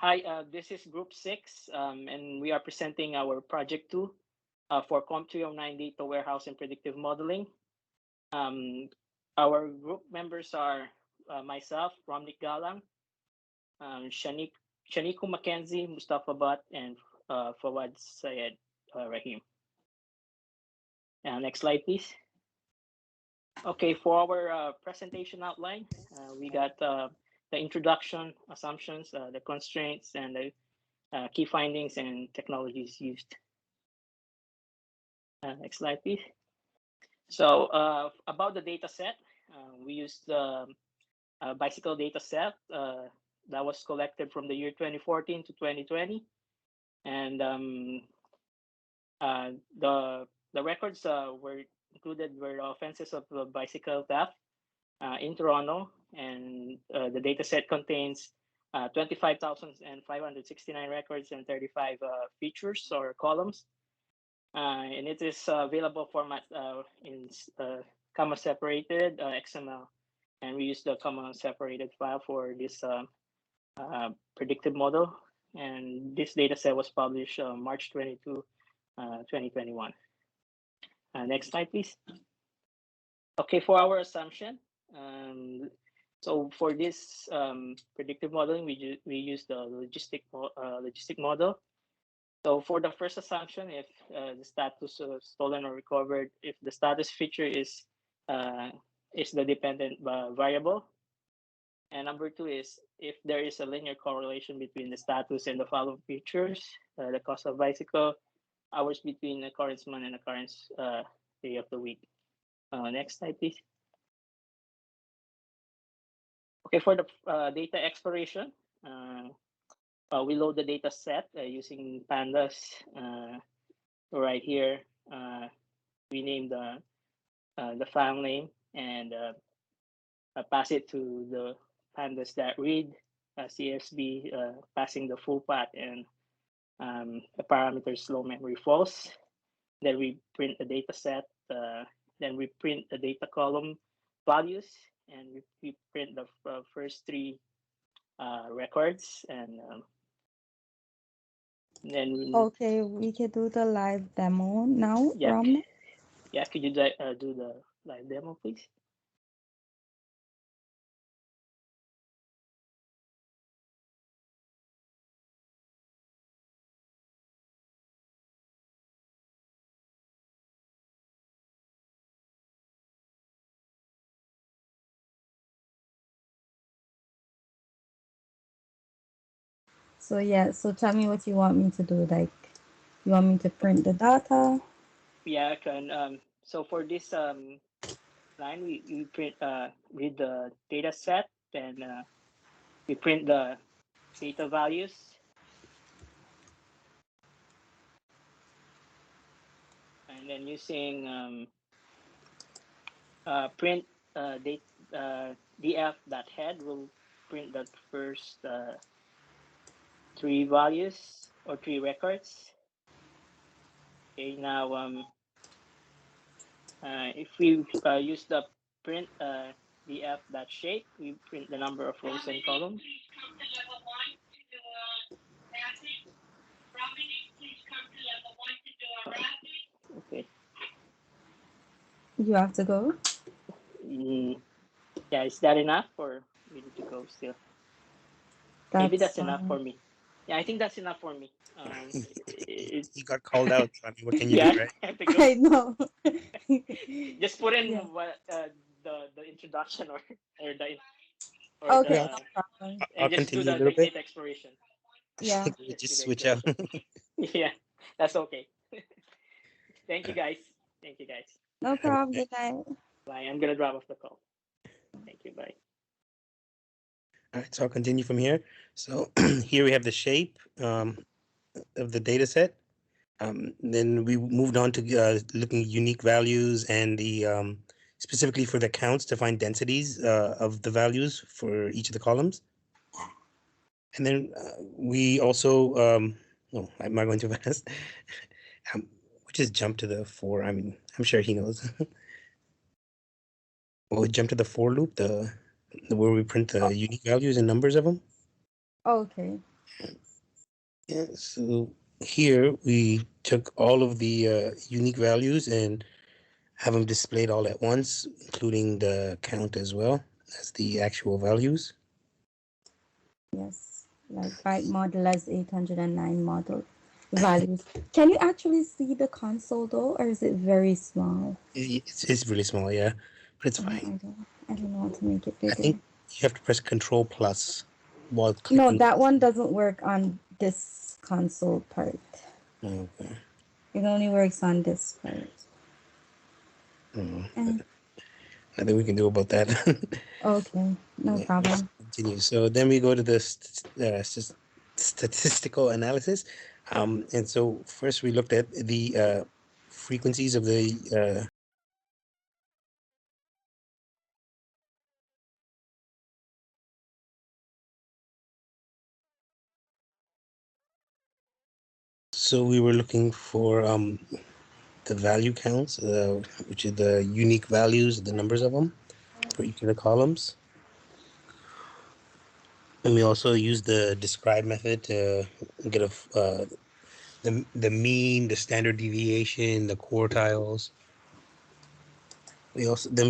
Hi, this is Group 6, and we are presenting our Project 2 for COM 309 Data Warehouse and Predictive Modeling. Our group members are myself, Romnick Galang, Shaniku Mackenzie, Mustafa Butt, and Fawad Syed Rahim. Next slide, please. Okay, for our presentation outline, we got the introduction, assumptions, the constraints, and the key findings and technologies used. Next slide, please. So about the data set, we used the bicycle data set that was collected from the year 2014 to 2020. And the records were included were offenses of bicycle theft in Toronto, and the data set contains 25,569 records and 35 features or columns. And it is available format in comma separated XML, and we use the comma separated file for this predictive model. And this data set was published March 22, 2021. Next slide, please. Okay, for our assumption, so for this predictive modeling, we use the logistic model. So for the first assumption, if the status of stolen or recovered, if the status feature is the dependent variable, and number two is if there is a linear correlation between the status and the following features, the cost of bicycle, hours between occurrence month and occurrence day of the week. Next slide, please. Okay, for the data exploration, we load the data set using pandas. Right here, we name the file name and pass it to the pandas.read CSV, passing the full path and the parameter slow memory false. Then we print the data set. Then we print the data column values, and we print the first three records, and then okay, we can do the live demo now. yeah, Romnick. yeah. Could you do the live demo, please? So yeah, so tell me what you want me to do. Like, you want me to print the data? Yeah, I can. So for this line, we print read the data set, then we print the data values, and then using print date df.head will print the first three values or three records. Okay, now if we use the print df.shape, we print the number of rows and columns. Okay. You have to go. Yeah, is that enough, or we need to go still? Maybe That's that's enough for me. Yeah, I think that's enough for me. You got called out. So, I mean, what can you Yeah, do, right? I have to go. I know. Just put in Yeah. what the introduction or the Okay, Yeah, no problem. and I'll just do continue a the little bit. data exploration. Yeah. Just do Just the switch out. exploration. Yeah, that's okay. Thank you, guys. Thank you, guys. No Have a problem. good night. Good night. Bye. I'm gonna drop off the call. Thank you. Bye. All right, so I'll continue from here. So here we have the shape of the data set. Then we moved on to looking at unique values and the specifically for the counts to find densities of the values for each of the columns. And then we also, oh, am I going too fast? We just jump to the for. I mean, I'm sure he knows. We'll jump to the for loop, the where we print the unique values and numbers of them. Okay. Yeah, so here we took all of the unique values and have them displayed all at once, including the count as well as the actual values. Yes, like bike model as 809 model values. Can you actually see the console though, or is it very small? It's really small, yeah, but it's Yeah, fine. I don't know how to make it I bigger. think you have to press Control plus while No, clicking. that one doesn't work on this console part. Okay. It only works on this part. Oh, And nothing we can do about that. okay, no Yeah, let's problem. continue. So then we go to the statistical analysis. And so first we looked at the frequencies of the so we were looking for the value counts, which are the unique values, the numbers of them for each of the columns. And we also used the describe method to get the mean, the standard deviation, the quartiles. We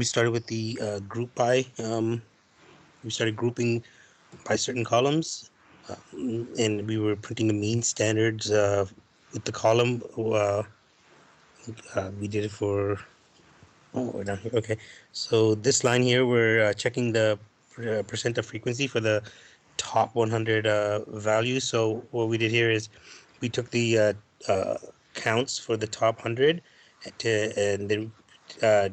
started with the group by. We started grouping by certain columns, and we were printing the mean standards with the column. We did it for. Oh, we're down here. Okay, so this line here, we're checking the percent of frequency for the top 100 values. So what we did here is we took the counts for the top 100 and then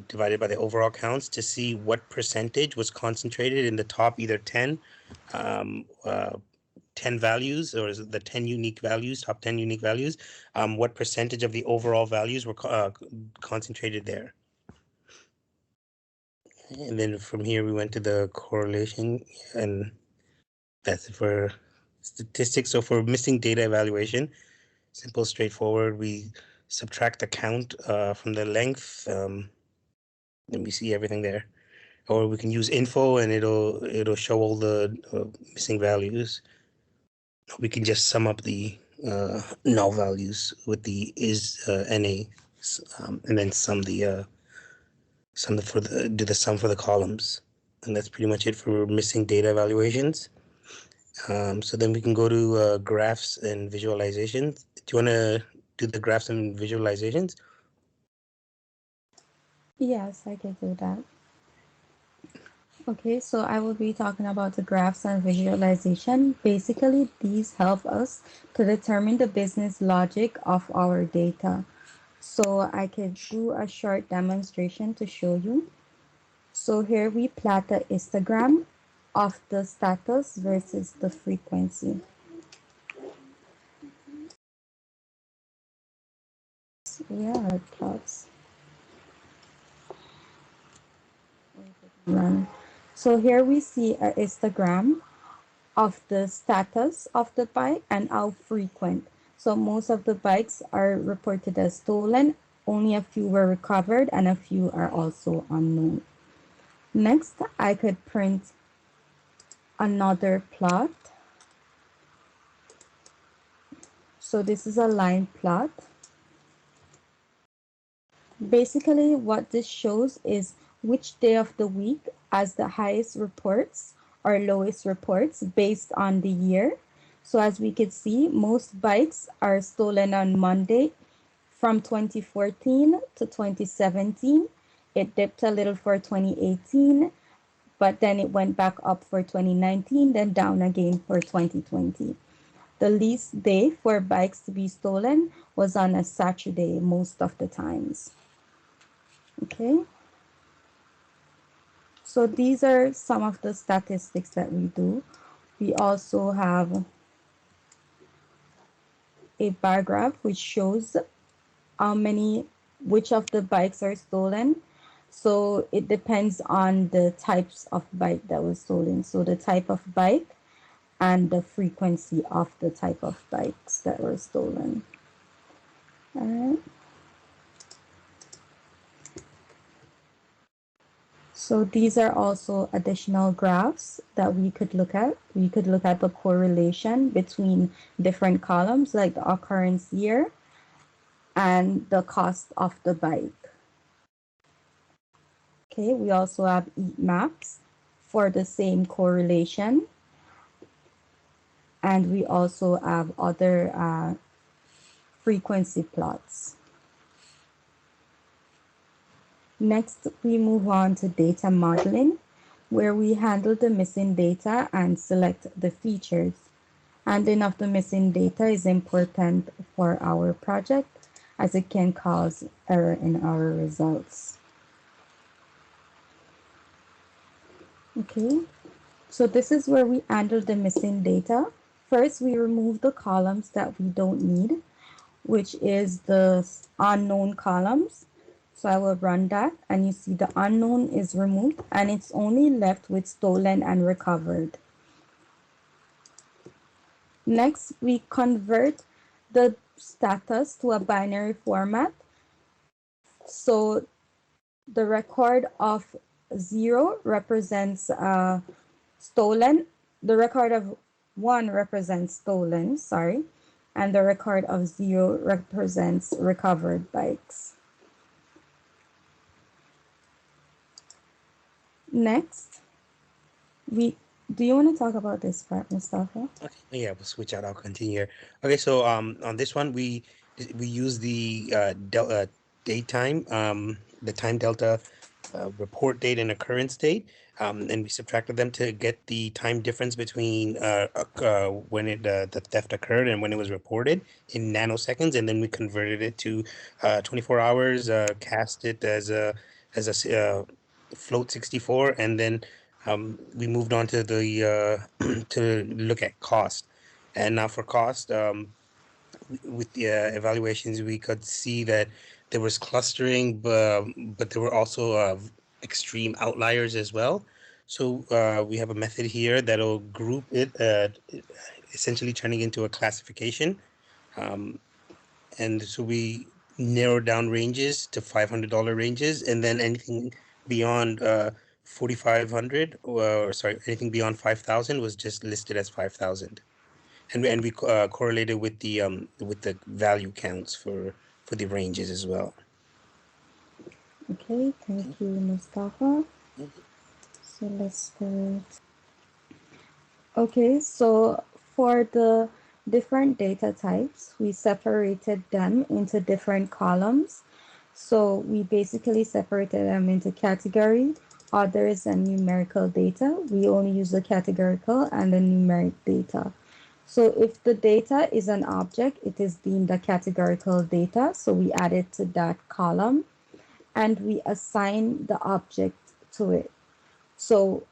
divided by the overall counts to see what percentage was concentrated in the top either 10 um, uh, 10 values, or is it the 10 unique values, top 10 unique values, what percentage of the overall values were concentrated there. And then from here we went to the correlation, and that's it for statistics. So for missing data evaluation, simple, straightforward, we subtract the count from the length, and we see everything there. Or we can use info and it'll show all the missing values. We can just sum up the null values with the is NA, and then do the sum for the columns. And that's pretty much it for missing data evaluations. So then we can go to graphs and visualizations. Do you want to do the graphs and visualizations? Yes, I can do that. Okay, so I will be talking about the graphs and visualization. Basically, these help us to determine the business logic of our data. So I could do a short demonstration to show you. So here we plot the histogram of the status versus the frequency. So yeah, it plots. Run. So here we see a histogram of the status of the bike and how frequent. So most of the bikes are reported as stolen, only a few were recovered, and a few are also unknown. Next, I could print another plot. So this is a line plot. Basically, what this shows is which day of the week has the highest reports or lowest reports based on the year. So as we can see, most bikes are stolen on Monday from 2014 to 2017. It dipped a little for 2018, but then it went back up for 2019, then down again for 2020. The least day for bikes to be stolen was on a Saturday most of the times. Okay, so these are some of the statistics that we do. We also have a bar graph which shows how many, which of the bikes are stolen. So it depends on the types of bike that was stolen. So the type of bike and the frequency of the type of bikes that were stolen. All right. So these are also additional graphs that we could look at. We could look at the correlation between different columns like the occurrence year and the cost of the bike. Okay, we also have heat maps for the same correlation. And we also have other frequency plots. Next, we move on to data modeling, where we handle the missing data and select the features. Handling of the missing data is important for our project as it can cause error in our results. Okay, so this is where we handle the missing data. First, we remove the columns that we don't need, which is the unknown columns. So I will run that and you see the unknown is removed and it's only left with stolen and recovered. Next, we convert the status to a binary format. So the record of 0 represents stolen. The record of 1 represents stolen, sorry. And the record of 0 represents recovered bikes. Next, do you want to talk about this part, Mustafa? Okay, yeah, we'll switch out. I'll continue here. Okay, so on this one we use the daytime, the time delta, report date and occurrence date, and we subtracted them to get the time difference between when the theft occurred and when it was reported in nanoseconds, and then we converted it to 24 hours, cast it as a float 64, and then we moved on to the to look at cost. And now for cost, with the evaluations, we could see that there was clustering, but there were also extreme outliers as well. So we have a method here that'll group it, essentially turning into a classification. Um, and so we narrowed down ranges to $500 ranges, and then anything beyond 4,500, or sorry, anything beyond 5,000 was just listed as 5,000, and we correlated with the value counts for the ranges as well. Okay, thank you, Mustafa. So let's start. Okay, so for the different data types, we separated them into different columns. So we basically separated them into category, others, and numerical data. We only use the categorical and the numeric data. So if the data is an object, it is deemed a categorical data. So we add it to that column and we assign the object to it. So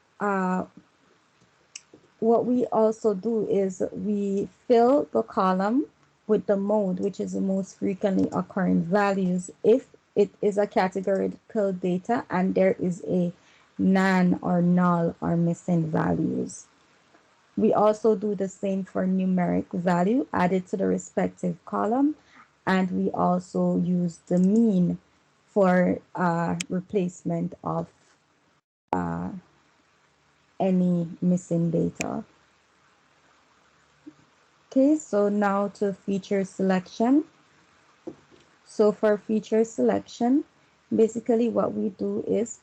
what we also do is we fill the column with the mode, which is the most frequently occurring values, if it is a categorical data and there is a none or null or missing values. We also do the same for numeric value added to the respective column, and we also use the mean for replacement of any missing data. Okay, so now to feature selection. So for feature selection, basically what we do is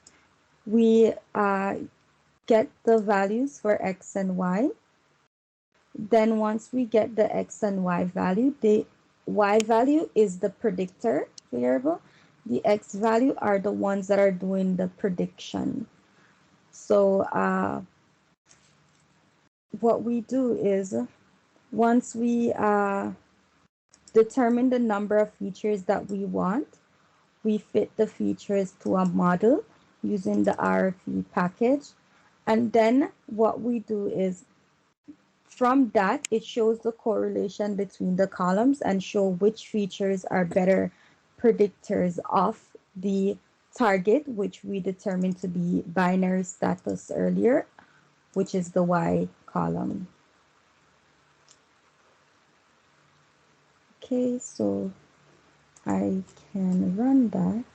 we get the values for X and Y. Then once we get the X and Y value, the Y value is the predictor variable. The X value are the ones that are doing the prediction. So what we do is once we determine the number of features that we want, we fit the features to a model using the RFE package. And then what we do is from that, it shows the correlation between the columns and show which features are better predictors of the target, which we determined to be binary status earlier, which is the Y column. Okay, so I can run that.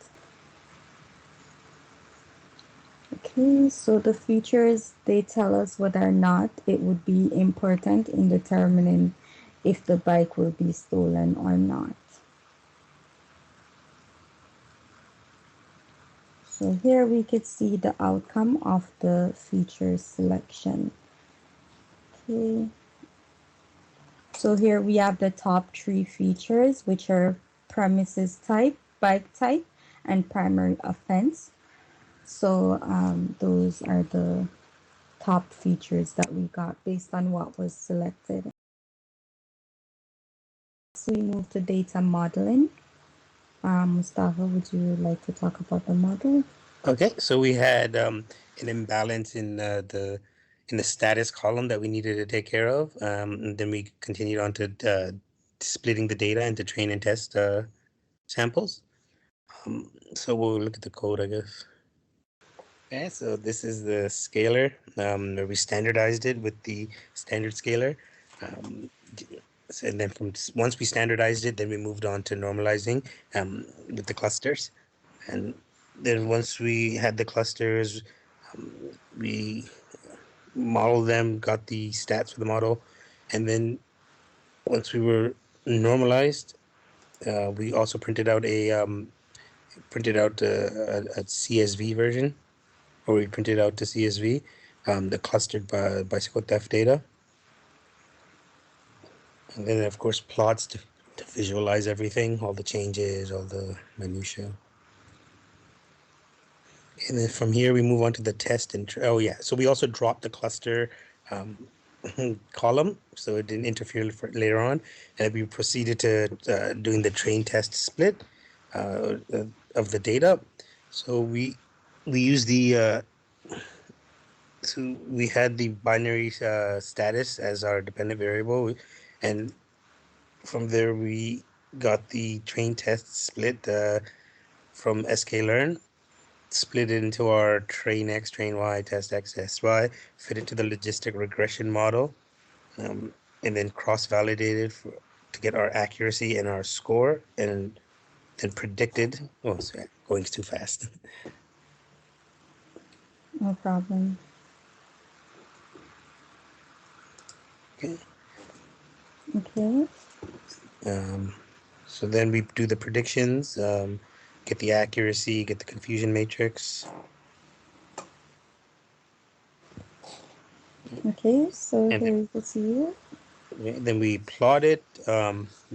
Okay, so the features they tell us whether or not it would be important in determining if the bike will be stolen or not. So here we could see the outcome of the feature selection. Okay, so here we have the top three features, which are premises type, bike type, and primary offense. So those are the top features that we got based on what was selected. So we move to data modeling. Mustafa, would you like to talk about the model? Okay, so we had an imbalance in the status column that we needed to take care of. And then we continued on to splitting the data into train and test samples. So we'll look at the code, I guess. Okay, so this is the scalar where we standardized it with the standard scalar. And then once we standardized it, then we moved on to normalizing with the clusters. And then once we had the clusters, we modeled them, got the stats for the model, and then once we were normalized, we also printed out a CSV version, or we printed out the CSV, the clustered bicycle theft data, and then of course plots to visualize everything, all the changes, all the minutia. And then from here, we move on to the test. Oh, yeah. So we also dropped the cluster column, so it didn't interfere later on. And we proceeded to doing the train test split of the data. So we use the so we had the binary status as our dependent variable, and from there we got the train test split from sklearn, split it into our train X, train Y, test X, test Y, fit it to the logistic regression model, and then cross-validated to get our accuracy and our score, and then predicted. Oh, sorry, going too fast. No problem. Okay. Okay. So then we do the predictions, get the accuracy, get the confusion matrix. Okay, so And here you can see it. then we plot it.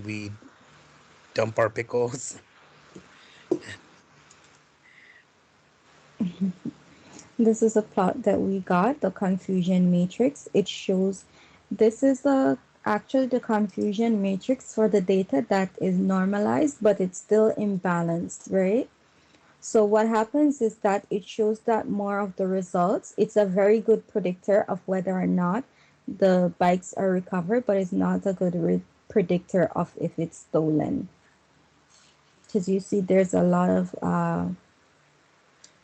We dump our pickles. This is a plot that we got, the confusion matrix. It shows this is the actually the confusion matrix for the data that is normalized, but it's still imbalanced, right? So what happens is that it shows that more of the results. It's a very good predictor of whether or not the bikes are recovered, but it's not a good predictor of if it's stolen. Because you see, there's a lot of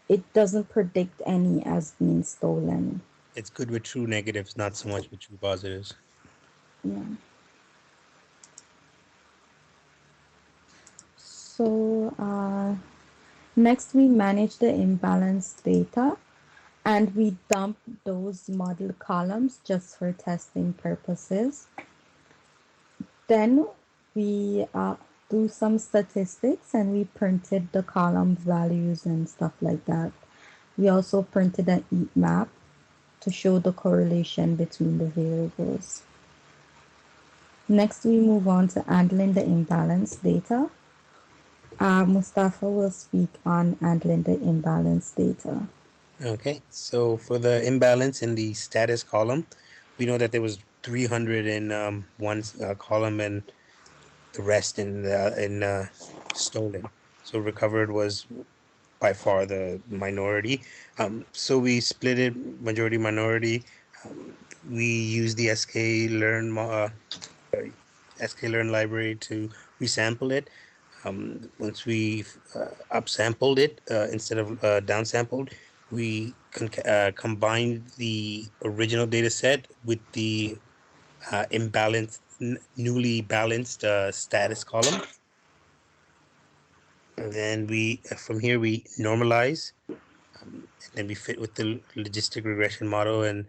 it doesn't predict any as being stolen. It's good with true negatives, not so much with true positives. Yeah. So next we manage the imbalance data and we dump those model columns just for testing purposes. Then we do some statistics and we printed the column values and stuff like that. We also printed an heat map to show the correlation between the variables. Next, we move on to handling the imbalance data. Mustafa will speak on handling the imbalance data. Okay, so for the imbalance in the status column, we know that there was 300 in one column and the rest in stolen. So recovered was by far the minority. So we split it majority minority. We use the sklearn library to resample it. Once we upsampled it instead of downsampled, we combined the original data set with the newly balanced status column. And then from here we normalize and then we fit with the logistic regression model and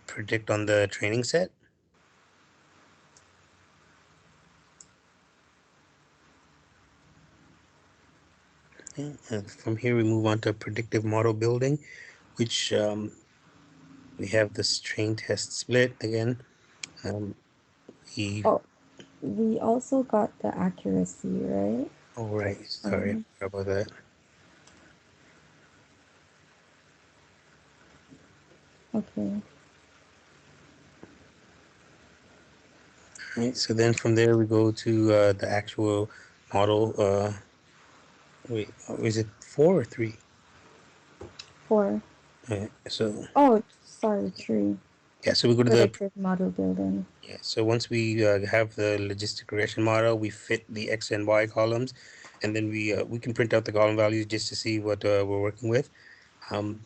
predict on the training set. Okay. And from here, we move on to predictive model building, which we have this train test split again. We Oh, we also got the accuracy, right? Oh, right. Sorry, I Um, forgot about that. okay. Right. So then from there we go to the actual model. Wait, is it 4 or 3? 4. So Oh, sorry, 3. yeah, so we go to the Predictive model building. yeah. So once we have the logistic regression model, we fit the X and Y columns, and then we can print out the column values just to see what we're working with. Um,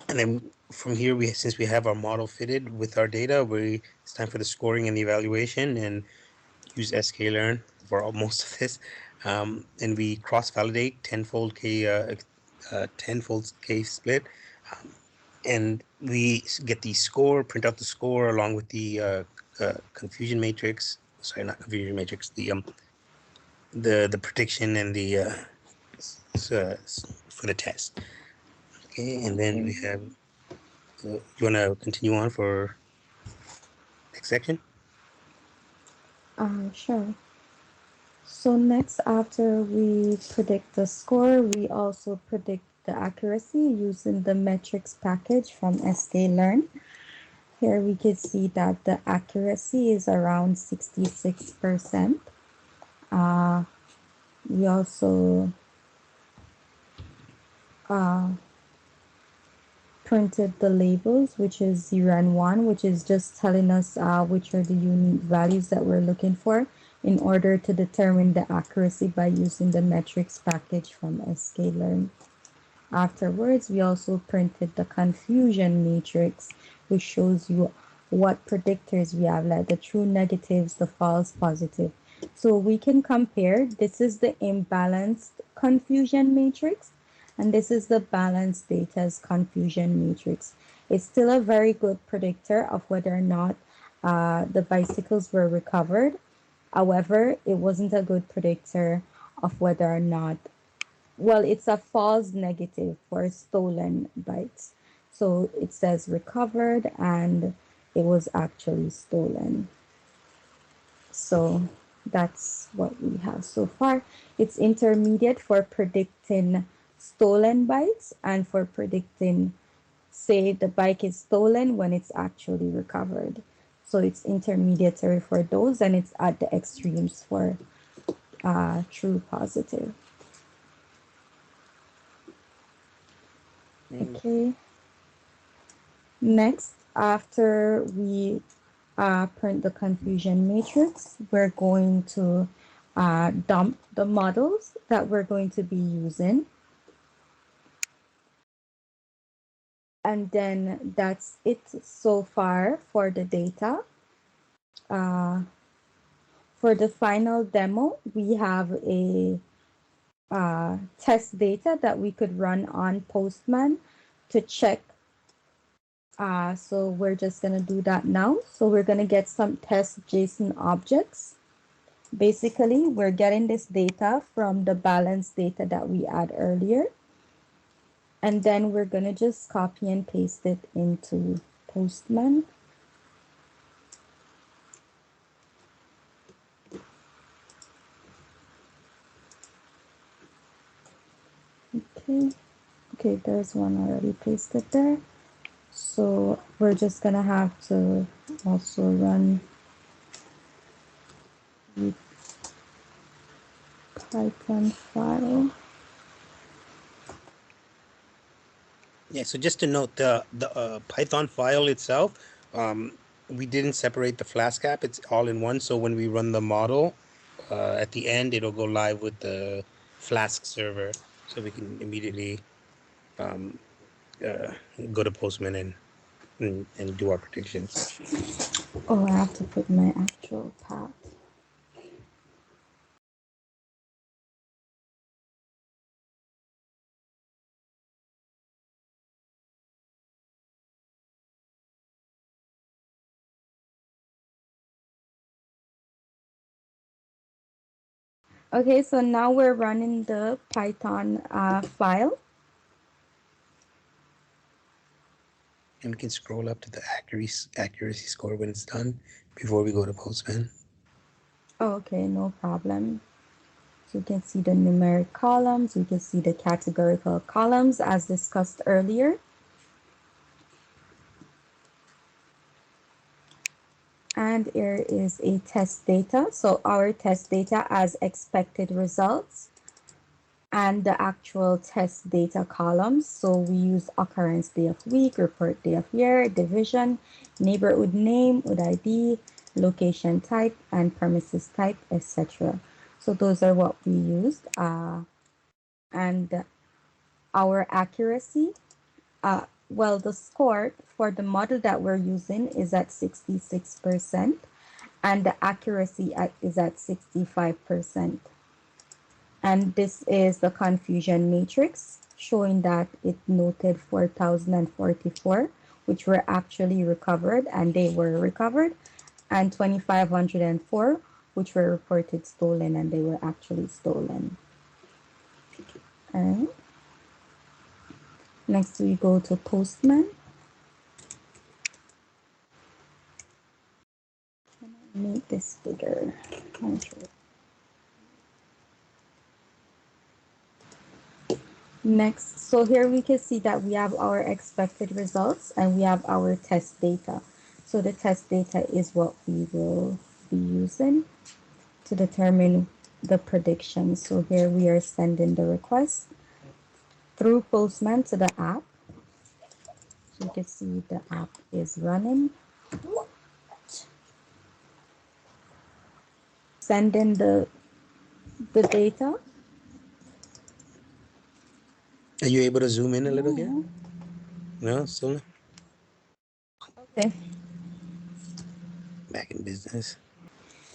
and then from here, since we have our model fitted with our data, it's time for the scoring and the evaluation, and use sklearn for most of this, and we cross-validate tenfold k split, um, and we get the score, print out the score along with the confusion matrix. Sorry, not confusion matrix. The prediction and the for the test. Okay, and then we Okay. have. You want to continue on for next section? Sure. So next, after we predict the score, we also predict the accuracy using the metrics package from sklearn. Here we can see that the accuracy is around 66%. We also uh, printed the labels, which is 0 and 1, which is just telling us which are the unique values that we're looking for in order to determine the accuracy by using the metrics package from sklearn. Afterwards, we also printed the confusion matrix, which shows you what predictors we have, like the true negatives, the false positive. So we can compare. This is the imbalanced confusion matrix, and this is the balanced data's confusion matrix. It's still a very good predictor of whether or not the bicycles were recovered. However, it wasn't a good predictor of whether or not, well, it's a false negative for stolen bikes. So it says recovered and it was actually stolen. So that's what we have so far. It's intermediate for predicting stolen bikes and for predicting, say, the bike is stolen when it's actually recovered. So it's intermediary for those, and it's at the extremes for true positive. Mm. Okay. Next, after we print the confusion matrix, we're going to dump the models that we're going to be using. And then that's it so far for the data. Uh, for the final demo, we have a test data that we could run on Postman to check. So we're just going to do that now. So we're going to get some test JSON objects. Basically, we're getting this data from the balance data that we had earlier. And then we're going to just copy and paste it into Postman. Okay. Okay, there's one already pasted there. So we're just going to have to also run the Python file. Yeah, so just to note, the Python file itself, we didn't separate the Flask app. It's all in one. So when we run the model, at the end, it'll go live with the Flask server, so we can immediately um, uh, go to Postman and do our predictions. Oh, I have to put my actual path. Okay, so now we're running the Python file. And we can scroll up to the accuracy score when it's done before we go to Postman. Oh, okay, no problem. So you can see the numeric columns, you can see the categorical columns as discussed earlier. And here is a test data. So our test data as expected results and the actual test data columns. So we use occurrence day of week, report day of year, division, neighborhood name, would ID, location type, and premises type, etc. So those are what we used. And our accuracy, well, the score for the model that we're using is at 66%, and the accuracy is at 65%. And this is the confusion matrix showing that it noted 4,044, which were actually recovered and they were recovered, and 2,504, which were reported stolen and they were actually stolen. All right. Next, we go to Postman. Make this bigger. Control. Next, so here we can see that we have our expected results and we have our test data. So the test data is what we will be using to determine the prediction. So here we are sending the request through Postman to the app. So you can see the app is running. Sending the data. Are you able to zoom in a little here? No, still not. Okay. Back in business.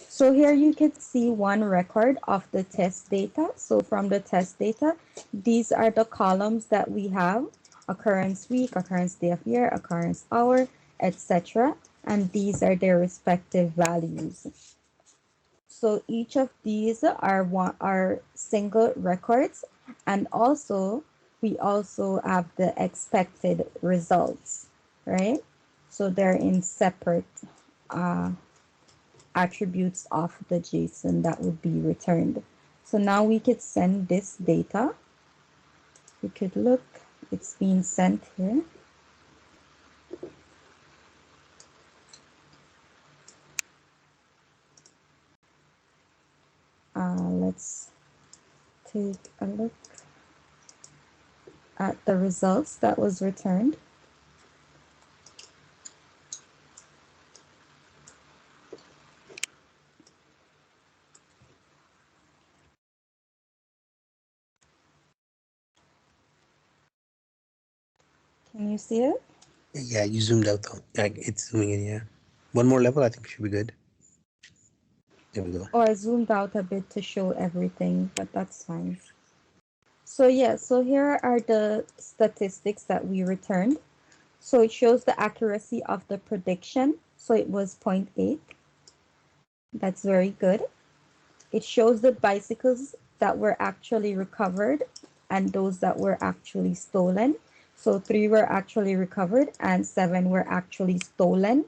So here you can see one record of the test data. So from the test data, these are the columns that we have: occurrence week, occurrence day of year, occurrence hour, etc. And these are their respective values. So each of these are single records, and also we also have the expected results, right? So they're in separate attributes of the JSON that would be returned. So now we could send this data. We could look, it's being sent here. Let's take a look at the results that was returned. Can you see it? Yeah, you zoomed out though. Like it's zooming in, yeah. One more level, I think should be good. There we go. Oh, I zoomed out a bit to show everything, but that's fine. So yeah, so here are the statistics that we returned. So it shows the accuracy of the prediction. So it was 0.8. That's very good. It shows the bicycles that were actually recovered and those that were actually stolen. So 3 were actually recovered and 7 were actually stolen.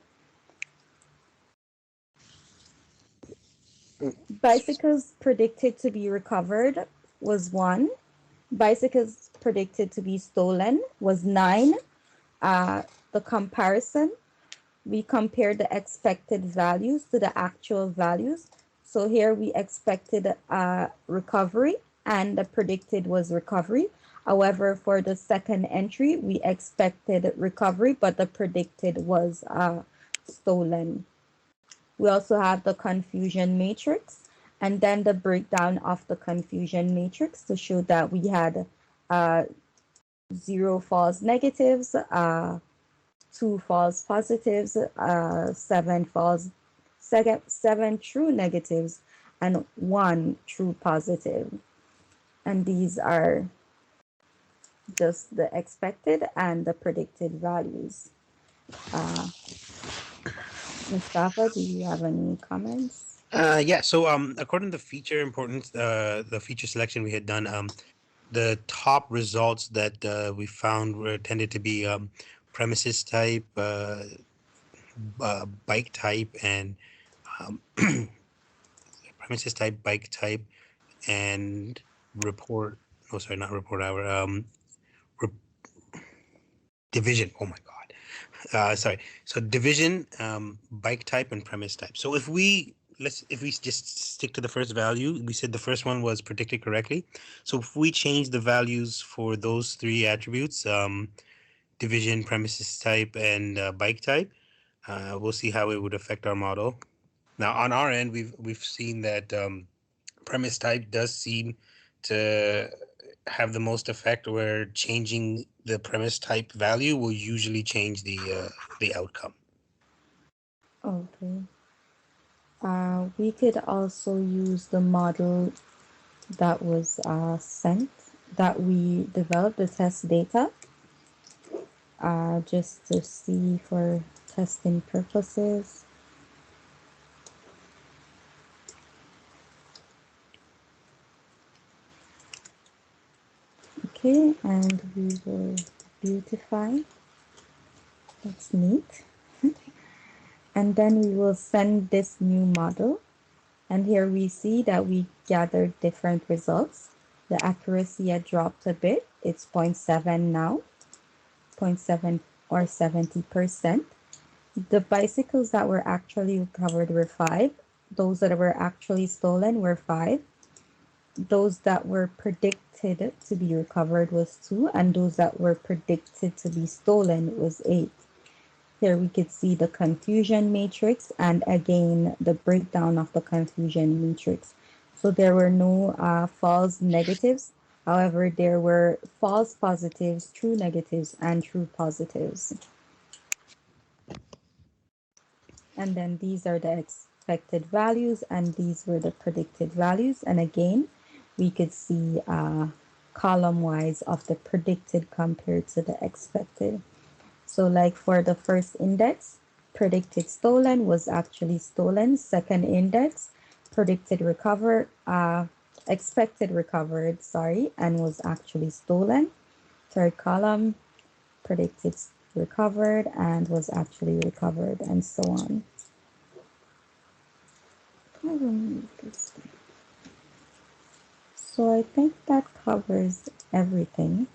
Bicycles predicted to be recovered was 1. Bicycles predicted to be stolen was 9. The comparison, we compare the expected values to the actual values. So here we expected recovery and the predicted was recovery. However, for the second entry, we expected recovery, but the predicted was stolen. We also have the confusion matrix and then the breakdown of the confusion matrix to show that we had 0 false negatives, 2 false positives, 7 true negatives, and 1 true positive. And these are just the expected and the predicted values. Mustafa, do you have any comments? Yeah. So according to the feature importance, the feature selection we had done, the top results that we found were tended to be premises type, bike type, and um, premises type, bike type, and report. Oh, sorry, not report hour. Re- division. Oh my God. Sorry. So division, bike type, and premise type. So if we just stick to the first value, we said the first one was predicted correctly. So if we change the values for those three attributes, division, premises type, and bike type, we'll see how it would affect our model. Now on our end, we've seen that premise type does seem to have the most effect, where changing the premise type value will usually change the outcome. Okay. We could also use the model that was sent, that we developed, the test data, just to see for testing purposes. Okay, and we will beautify. That's neat. And then we will send this new model. And here we see that we gathered different results. The accuracy had dropped a bit. It's zero point 0.7 now, zero point 0.7 or 70%. The bicycles that were actually recovered were 5. Those that were actually stolen were 5. Those that were predicted to be recovered was 2. And those that were predicted to be stolen was 8. Here we could see the confusion matrix and again the breakdown of the confusion matrix. So there were no false negatives. However, there were false positives, true negatives, and true positives. And then these are the expected values, and these were the predicted values. And again, we could see column wise of the predicted compared to the expected. So like for the first index, predicted stolen was actually stolen. Second index, predicted recovered, expected recovered, sorry, and was actually stolen. Third column, predicted recovered and was actually recovered, and so on. So I think that covers everything.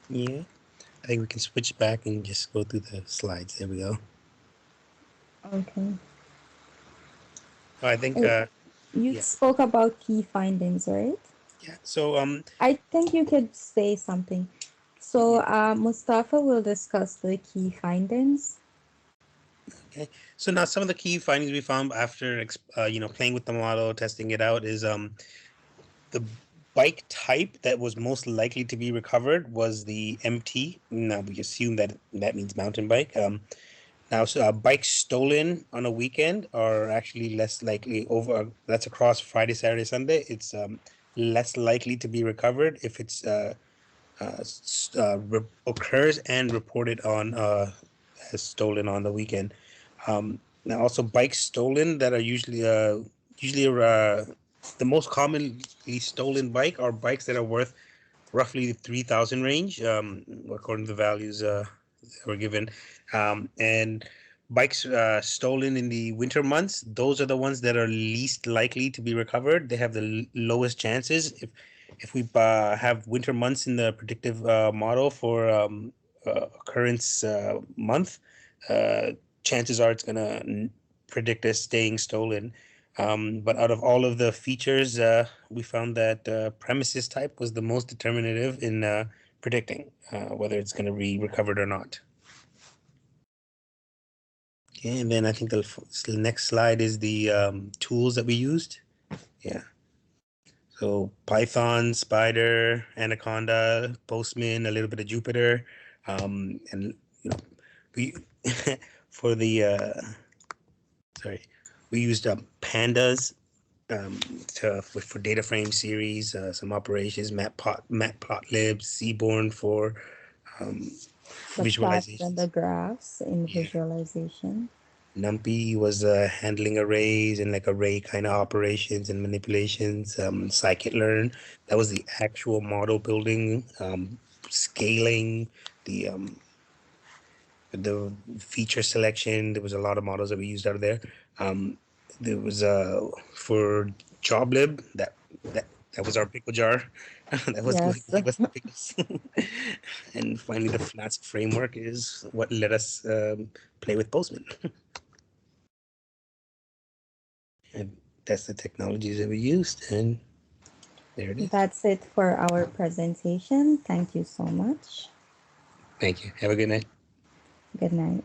Yeah, I think we can switch back and just go through the slides. There we go. Okay. I think Oh, you yeah, spoke about key findings, right? yeah. So I think you could say something. So, yeah, Mustafa will discuss the key findings. okay. So now some of the key findings we found after playing with the model, testing it out, is the bike type that was most likely to be recovered was the MT. Now we assume that that means mountain bike. Now, so, bikes stolen on a weekend are actually less likely over. That's across Friday, Saturday, Sunday. It's less likely to be recovered if it's occurs and reported on as stolen on the weekend. Now, also bikes stolen that are usually the most commonly stolen bike are bikes that are worth roughly 3,000 range, according to the values that were given. And bikes stolen in the winter months, those are the ones that are least likely to be recovered. They have the lowest chances. If we have winter months in the predictive model for occurrence month, uh, chances are it's going to predict as staying stolen. But out of all of the features, we found that premises type was the most determinative in predicting whether it's going to be recovered or not. Okay, and then I think the next slide is the tools that we used. Yeah. So Python, Spider, Anaconda, Postman, a little bit of Jupyter, and we for the sorry, we used pandas for data frame series, some operations, matplotlib, Seaborn for The plots and visualizations. the graphs in Yeah. visualization. NumPy was handling arrays and like array kind of operations and manipulations. Scikit-learn, that was the actual model building, scaling, the the feature selection. There was a lot of models that we used out of there. There was for JobLib, that was our pickle jar. That was going Yes. to give us the pickles. And finally, the Flask framework is what let us play with Postman. And that's the technologies that we used, and there it is. That's it for our presentation. Thank you so much. Thank you. Have a good night. Good night.